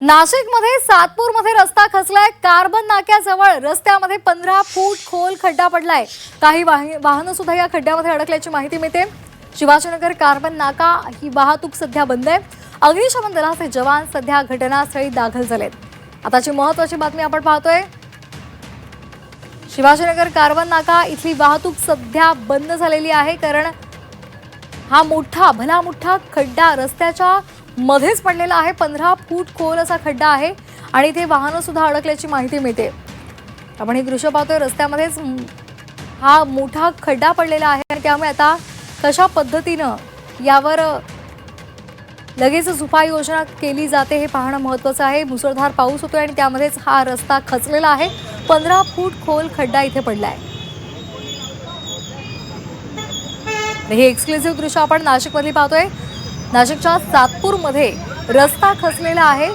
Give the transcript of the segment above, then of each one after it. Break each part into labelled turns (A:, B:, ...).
A: नाशिकमध्ये सातपूरमध्ये रस्ता खचलाय। कार्बन नाक्याजवळ रस्त्यामध्ये 15 फूट खोल खड्डा पडलाय। काही वाहनं सुद्धा या खड्ड्यामध्ये अडकल्याची माहिती मिळते। शिवाजीनगर कार्बन नाका ही वाहतूक सध्या बंद आहे। अग्निशमन दलाचे जवान सध्या घटनास्थळी दाखल झालेत। आताची महत्त्वाची बातमी आपण पाहतोय। शिवाजीनगर कार्बन नाका इथली वाहतूक सध्या बंद झालेली आहे, कारण हा भला मोठा खड्डा रस्त्याच्या मध्येच पडलेला आहे। 15 फूट खोल असा खड्डा आहे आणि इथे वाहनं सुद्धा अडकल्याची माहिती मिळते। आपण हे दृश्य पाहतोय, रस्त्यामध्येच हा मोठा खड्डा पडलेला आहे आणि त्यामुळे आता कशा पद्धतीने यावर लगेचच उपाययोजना केली जाते हे पाहणं महत्त्वाचं आहे। मुसळधार पाऊस होतोय आणि त्यामध्येच हा रस्ता खचलेला आहे। 15 फूट खोल खड्डा इथे पडलाय। हे एक्सक्लुसिव्ह दृश्य आपण नाशिकमध्ये पाहतोय। नाशिकच्या सातपूरमध्ये रस्ता खचलेला आहे।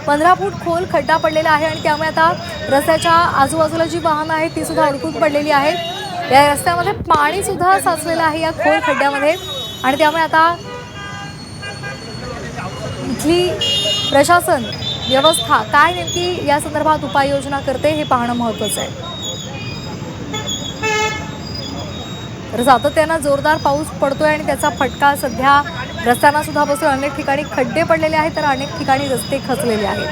A: 15 फूट खोल खड्डा पडलेला आहे आणि त्यामुळे आता रस्त्याच्या आजूबाजूला जी वाहनं आहेत ती सुद्धा अडकून पडलेली आहेत। या रस्त्यामध्ये पाणी सुद्धा साचलेलं आहे या खोल खड्ड्यामध्ये आणि त्यामुळे आता इथली प्रशासन व्यवस्था काय नेमकी या संदर्भात उपाययोजना करते हे पाहणं महत्त्वाचं आहे। तर सातत्याने जोरदार पाऊस पडतोय आणि त्याचा फटका सध्या रस्त्यांना सुद्धा बसतोय। अनेक ठिकाणी खड्डे पडलेले आहेत, तर अनेक ठिकाणी रस्ते खचलेले आहेत।